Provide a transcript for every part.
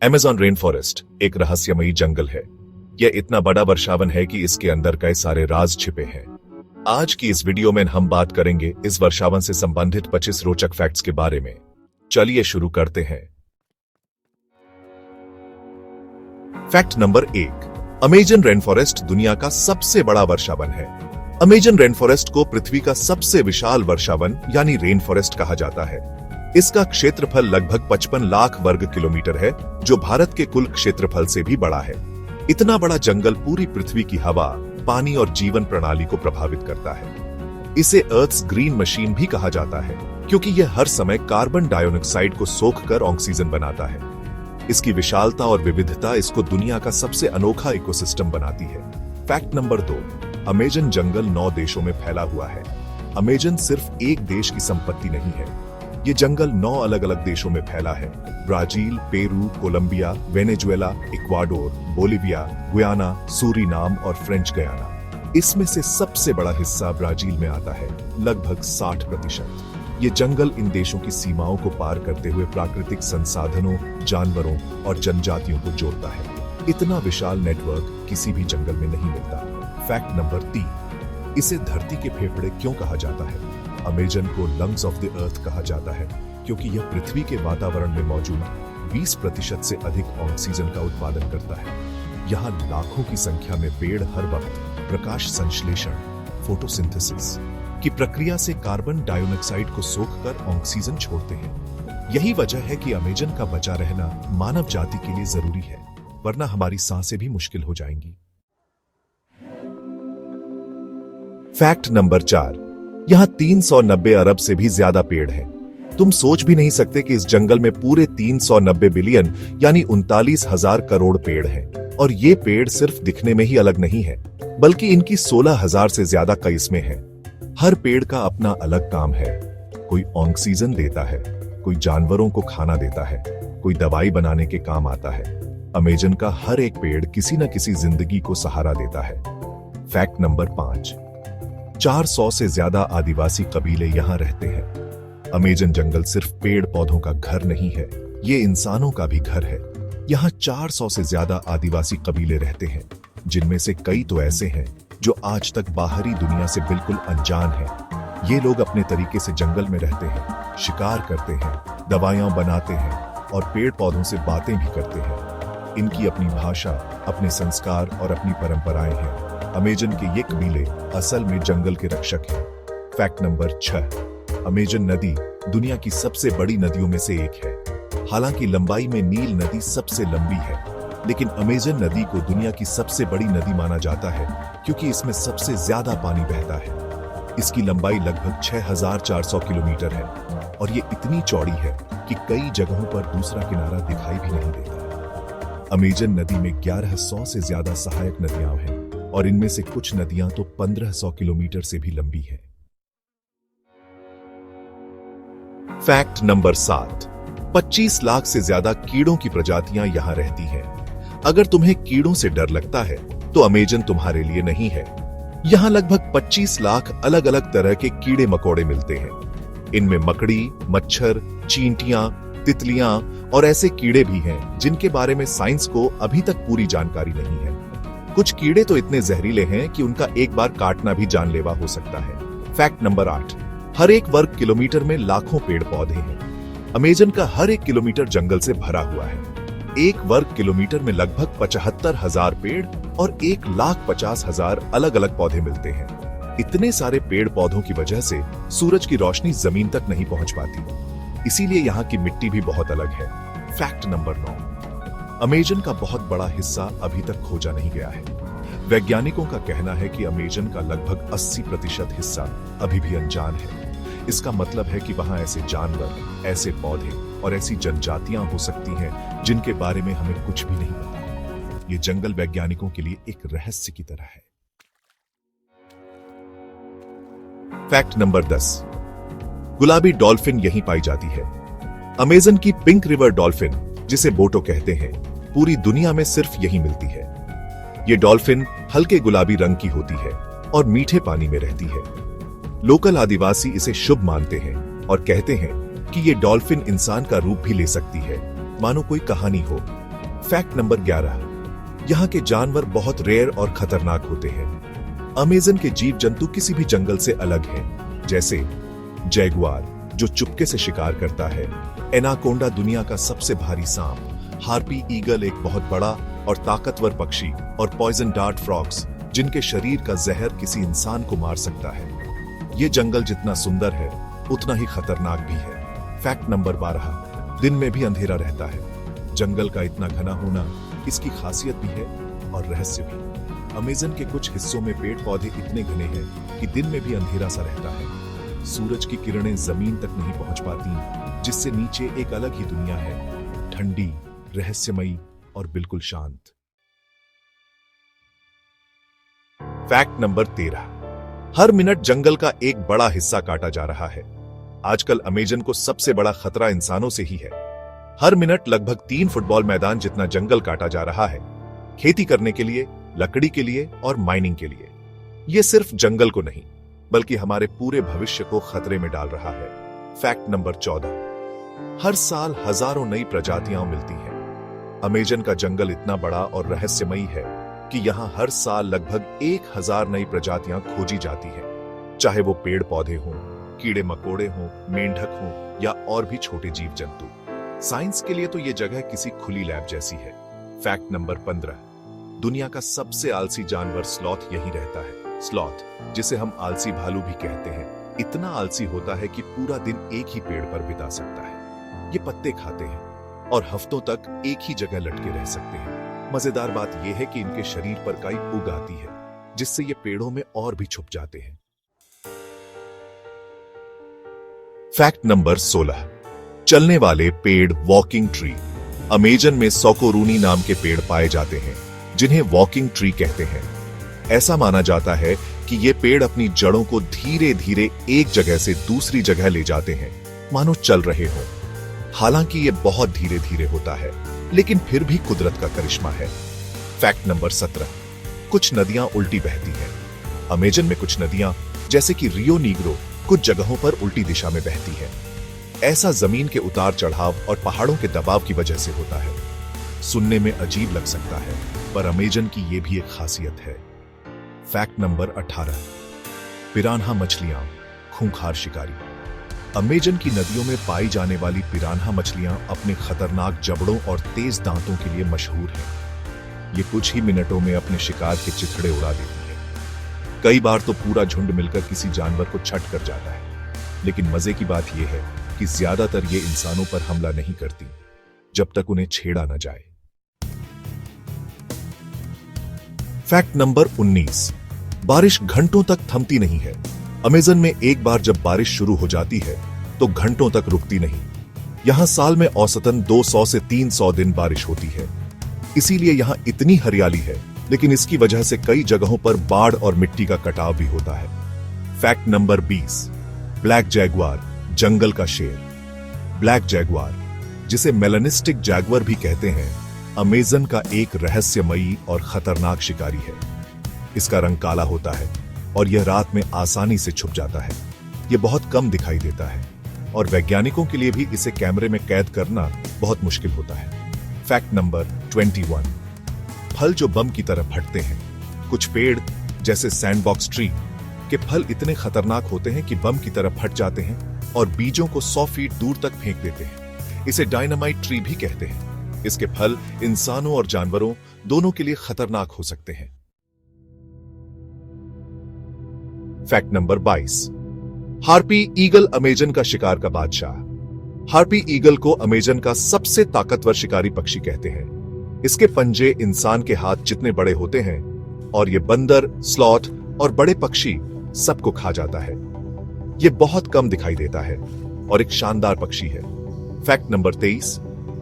Amazon rain forest एक रहस्यमयी जंगल है। यह इतना बड़ा वर्षावन है कि इसके अंदर कई सारे राज छिपे हैं। आज की इस वीडियो में हम बात करेंगे इस वर्षावन से संबंधित 25 रोचक फैक्ट्स के बारे में। चलिए शुरू करते हैं। Fact number 1, Amazon rain forest दुनिया का सबसे बड़ा वर्षावन है। अमेज़न रेन फॉरेस्ट को पृथ्वी का सबसे विशाल वर्षावन यानी रेन फॉरेस्ट कहा जाता है। इसका क्षेत्रफल लगभग 55 लाख वर्ग किलोमीटर है, जो भारत के कुल क्षेत्रफल से भी बड़ा है। इतना बड़ा जंगल पूरी पृथ्वी की हवा, पानी और जीवन प्रणाली को प्रभावित करता है। इसे अर्थ्स ग्रीन मशीन भी कहा जाता है, क्योंकि यह हर समय कार्बन डाइऑक्साइड को सोखकर ऑक्सीजन बनाता है। इसकी विशालता और विविधता इसको दुनिया का सबसे अनोखा इकोसिस्टम बनाती है। फैक्ट नंबर 2, अमेज़न जंगल 9 देशों में फैला हुआ है। अमेज़न सिर्फ एक देश की संपत्ति नहीं है। ये जंगल 9 अलग अलग देशों में फैला है: Brazil, Peru, Colombia, Venezuela, Ecuador, Bolivia, Guyana, Suriname और फ्रेंच गयाना। इसमें से सबसे बड़ा हिस्सा ब्राजील में आता है, लगभग 60%। ये जंगल इन देशों की सीमाओं को पार करते हुए प्राकृतिक संसाधनों, जानवरों और जनजातियों को जोड़ता है। इतना विशाल नेटवर्क किसी भी जंगल में नहीं मिलता। फैक्ट नंबर 3, इसे धरती के फेफड़े क्यों कहा जाता है? अमेज़न को लंग्स ऑफ द अर्थ कहा जाता है, क्योंकि यह पृथ्वी के वातावरण में मौजूद 20% से अधिक ऑक्सीजन का उत्पादन करता है। यहाँ लाखों की संख्या में पेड़ हर वक्त प्रकाश संश्लेषण, फोटोसिंथेसिस की प्रक्रिया से कार्बन डाइऑक्साइड को सोखकर ऑक्सीजन छोड़ते हैं। यही वजह है कि अमेज़न का बचा रहना मानव जाति के लिए जरूरी है, वरना हमारी सांसें भी मुश्किल हो जाएंगी। फैक्ट नंबर 4, यहाँ 390 अरब से भी ज्यादा पेड़ हैं। तुम सोच भी नहीं सकते कि इस जंगल में पूरे 390 बिलियन यानी 39,000 करोड़ पेड़ हैं। और ये पेड़ सिर्फ दिखने में ही अलग नहीं है, बल्कि इनकी 16,000 से ज्यादा किस्में हैं। हर पेड़ का अपना अलग काम है। कोई ऑक्सीजन देता है, कोई जानवरों को खाना देता है, कोई दवाई बनाने के काम आता है। अमेज़न का हर एक पेड़ किसी न किसी जिंदगी को सहारा देता है। फैक्ट नंबर 5, 400 से ज्यादा आदिवासी कबीले यहाँ रहते हैं। अमेज़न जंगल सिर्फ पेड़ पौधों का घर नहीं है, ये इंसानों का भी घर है। यहाँ 400 से ज्यादा आदिवासी कबीले रहते हैं, जिनमें से कई तो ऐसे हैं जो आज तक बाहरी दुनिया से बिल्कुल अनजान हैं। ये लोग अपने तरीके से जंगल में रहते हैं, शिकार करते हैं, दवाइयां बनाते हैं और पेड़ पौधों से बातें भी करते हैं। इनकी अपनी भाषा, अपने संस्कार और अपनी परंपराएं हैं। अमेज़न के ये कबीले असल में जंगल के रक्षक हैं। फैक्ट नंबर 6, अमेज़न नदी दुनिया की सबसे बड़ी नदियों में से एक है। हालांकि लंबाई में नील नदी सबसे लंबी है, लेकिन अमेज़न नदी को दुनिया की सबसे बड़ी नदी माना जाता है, क्योंकि इसमें सबसे ज्यादा पानी बहता है। इसकी लंबाई लगभग 6,400 किलोमीटर है और ये इतनी चौड़ी है कि कई जगहों पर दूसरा किनारा दिखाई भी नहीं देता। अमेज़न नदी में 1100 से ज्यादा सहायक नदियां हैं और इनमें से कुछ नदियां तो 1500 किलोमीटर से भी लंबी हैं। फैक्ट नंबर 7, 25 लाख से ज्यादा कीड़ों की प्रजातियां यहां रहती हैं। अगर तुम्हें कीड़ों से डर लगता है तो अमेज़न तुम्हारे लिए नहीं है। यहां लगभग 25 लाख अलग अलग तरह के कीड़े मकोड़े मिलते हैं। इनमें मकड़ी, मच्छर, चींटियां, तितलियां और ऐसे कीड़े भी हैं जिनके बारे में साइंस को अभी तक पूरी जानकारी नहीं है। कुछ कीड़े तो इतने जहरीले हैं कि उनका एक बार काटना भी जानलेवा हो सकता है। फैक्ट नंबर 8, हर एक वर्ग किलोमीटर में लाखों पेड़ पौधे हैं। अमेज़न का हर एक किलोमीटर जंगल से भरा हुआ है। एक वर्ग किलोमीटर में लगभग 75,000 पेड़ और 1,50,000 अलग अलग पौधे मिलते हैं। इतने सारे पेड़ पौधों की वजह से सूरज की रोशनी जमीन तक नहीं पहुंच पाती, इसीलिए यहाँ की मिट्टी भी बहुत अलग है। फैक्ट नंबर 9, अमेज़न का बहुत बड़ा हिस्सा अभी तक खोजा नहीं गया है। वैज्ञानिकों का कहना है कि अमेज़न का लगभग 80% हिस्सा अभी भी अनजान है। इसका मतलब है कि वहां ऐसे जानवर, ऐसे पौधे और ऐसी जनजातियां हो सकती हैं जिनके बारे में हमें कुछ भी नहीं पता। ये जंगल वैज्ञानिकों के लिए एक रहस्य की तरह है। फैक्ट नंबर 10, गुलाबी डॉल्फिन यहीं पाई जाती है। अमेज़न की पिंक रिवर डॉल्फिन, जिसे बोटो कहते हैं, पूरी दुनिया में सिर्फ यहीं मिलती है। ये डॉल्फिन हल्के गुलाबी रंग की होती है और मीठे पानी में रहती है। लोकल आदिवासी इसे शुभ मानते हैं और कहते हैं कि ये डॉल्फिन इंसान का रूप भी ले सकती है, मानो कोई कहानी हो। फैक्ट नंबर 11, यहाँ के जानवर बहुत रेयर और खतरनाक होते हैं। अमेज़न के जीव जंतु किसी भी जंगल से अलग हैं, जैसे जैगुआर जो चुपके से शिकार करता है, एनाकोंडा दुनिया का सबसे भारी सांप, हार्पी ईगल एक बहुत बड़ा और ताकतवर पक्षी, और पॉइजन डार्ट फ्रॉग्स जिनके शरीर का जहर किसी इंसान को मार सकता है। ये जंगल जितना सुंदर है उतना ही खतरनाक भी है। फैक्ट नंबर 12, दिन में भी अंधेरा रहता है। जंगल का इतना घना होना इसकी खासियत भी है और रहस्य भी। अमेज़न के कुछ हिस्सों में पेड़ पौधे इतने घने हैं कि दिन में भी अंधेरा सा रहता है। सूरज की किरणें जमीन तक नहीं पहुंच पाती, जिससे नीचे एक अलग ही दुनिया है, ठंडी, रहस्यमयी और बिल्कुल शांत। फैक्ट नंबर 13, हर मिनट जंगल का एक बड़ा हिस्सा काटा जा रहा है। आजकल अमेज़न को सबसे बड़ा खतरा इंसानों से ही है। हर मिनट लगभग 3 फुटबॉल मैदान जितना जंगल काटा जा रहा है, खेती करने के लिए, लकड़ी के लिए और माइनिंग के लिए। यह सिर्फ जंगल को नहीं बल्कि हमारे पूरे भविष्य को खतरे में डाल रहा है। फैक्ट नंबर 14, हर साल हजारों नई प्रजातियां मिलती हैं। अमेज़न का जंगल इतना बड़ा और रहस्यमयी है कि यहां हर साल लगभग 1000 नई प्रजातियां खोजी जाती हैं, चाहे वो पेड़ पौधे हों, कीड़े मकोड़े हों, मेंढक हों या और भी छोटे जीव जंतु। साइंस के लिए तो ये जगह किसी खुली लैब जैसी है। फैक्ट नंबर 15, दुनिया का सबसे आलसी जानवर स्लॉथ यहीं रहता है। स्लॉथ, जिसे हम आलसी भालू भी कहते हैं, इतना आलसी होता है कि पूरा दिन एक ही पेड़ पर बिता सकता है। ये पत्ते खाते हैं और हफ्तों तक एक ही जगह लटके रह सकते हैं। मजेदार बात यह है कि इनके शरीर पर काई उग आती है, जिससे ये पेड़ों में और भी छुप जाते हैं। फैक्ट नंबर 16, चलने वाले पेड़ वॉकिंग ट्री। अमेज़न में सोकोरूनी नाम के पेड़ पाए जाते हैं, जिन्हें वॉकिंग ट्री कहते हैं। ऐसा माना जाता है कि ये पेड़ अपनी जड़ों को धीरे धीरे एक जगह से दूसरी जगह ले जाते हैं, मानो चल रहे हों। हालांकि ये बहुत धीरे धीरे होता है, लेकिन फिर भी कुदरत का करिश्मा है। फैक्ट नंबर 17, कुछ नदियां उल्टी बहती हैं। अमेज़न में कुछ नदियां, जैसे कि रियो नीग्रो, कुछ जगहों पर उल्टी दिशा में बहती है। ऐसा जमीन के उतार चढ़ाव और पहाड़ों के दबाव की वजह से होता है। सुनने में अजीब लग सकता है, पर अमेज़न की यह भी एक खासियत है। फैक्ट नंबर 18, पिरान्हा मछलियां, खूंखार शिकारी। अमेज़न की नदियों में पाई जाने वाली पिरान्हा मछलियां अपने खतरनाक जबड़ों और तेज दांतों के लिए मशहूर हैं। ये कुछ ही मिनटों में अपने शिकार के चिथड़े उड़ा देती हैं। कई बार तो पूरा झुंड मिलकर किसी जानवर को छट कर जाता है। लेकिन मजे की बात यह है कि ज्यादातर ये इंसानों पर हमला नहीं करती जब तक उन्हें छेड़ा न जाए। फैक्ट नंबर 19, बारिश घंटों तक थमती नहीं है। अमेज़न में एक बार जब बारिश शुरू हो जाती है तो घंटों तक रुकती नहीं। यहां साल में औसतन 200 से 300 दिन बारिश होती है। इसीलिए यहां इतनी हरियाली है, लेकिन इसकी वजह से कई जगहों पर बाढ़ और मिट्टी का कटाव भी होता है। फैक्ट नंबर 20, ब्लैक जैगुआर, जंगल का शेर। ब्लैक जैगुआर, जिसे मेलानिस्टिक जैगुआर भी कहते हैं, अमेज़न का एक रहस्यमयी और खतरनाक शिकारी है। इसका रंग काला होता है और यह रात में आसानी से छुप जाता है। यह बहुत कम दिखाई देता है और वैज्ञानिकों के लिए भी इसे कैमरे में कैद करना बहुत मुश्किल होता है। फैक्ट नंबर 21, फल जो बम की तरह फटते हैं। कुछ पेड़, जैसे सैंडबॉक्स ट्री, के फल इतने खतरनाक होते हैं कि बम की तरह फट जाते हैं और बीजों को 100 फीट दूर तक फेंक देते हैं। इसे डायनामाइट ट्री भी कहते हैं। इसके फल इंसानों और जानवरों दोनों के लिए खतरनाक हो सकते हैं। Fact number 22, harpy eagle Amazon का शिकार का बादशाह। हार्पी ईगल को अमेज़न का सबसे ताकतवर शिकारी पक्षी कहते हैं। इसके पंजे इंसान के हाथ जितने बड़े होते हैं और यह बंदर, स्लॉथ और बड़े पक्षी सबको खा जाता है। यह बहुत कम दिखाई देता है और एक शानदार पक्षी है। फैक्ट नंबर 23,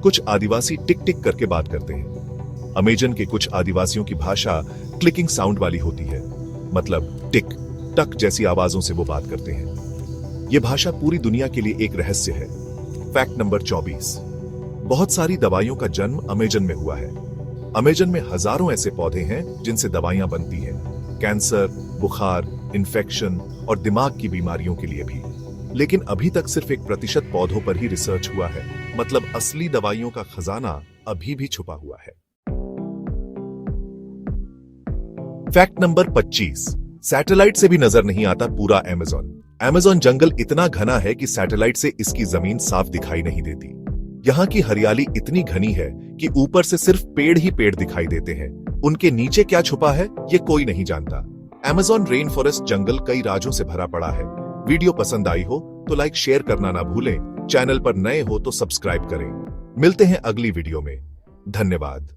कुछ आदिवासी टिक टिक करके बात करते हैं। अमेज़न के कुछ आदिवासियों की भाषा क्लिकिंग साउंड वाली होती है, मतलब टिक टक जैसी आवाजों से वो बात करते हैं। यह भाषा पूरी दुनिया के लिए एक रहस्य है। फैक्ट नंबर 24, बहुत सारी दवाइयों का जन्म अमेज़न में हुआ है। अमेज़न में हजारों ऐसे पौधे हैं जिनसे दवाइयां बनती हैं, कैंसर, बुखार, इन्फेक्शन और दिमाग की बीमारियों के लिए भी। लेकिन अभी तक सिर्फ 1% पौधों पर ही रिसर्च हुआ है। मतलब असली दवाइयों का खजाना अभी भी छुपा हुआ है। फैक्ट नंबर 25, सैटेलाइट से भी नजर नहीं आता पूरा अमेज़न जंगल इतना घना है कि सैटेलाइट से इसकी जमीन साफ दिखाई नहीं देती। यहाँ की हरियाली इतनी घनी है कि ऊपर से सिर्फ पेड़ ही पेड़ दिखाई देते हैं। उनके नीचे क्या छुपा है ये कोई नहीं जानता। अमेज़न रेन फॉरेस्ट जंगल कई राजों से भरा पड़ा है। वीडियो पसंद आई हो तो लाइक शेयर करना ना भूलें। चैनल पर नए हो तो सब्सक्राइब करें। मिलते हैं अगली वीडियो में। धन्यवाद।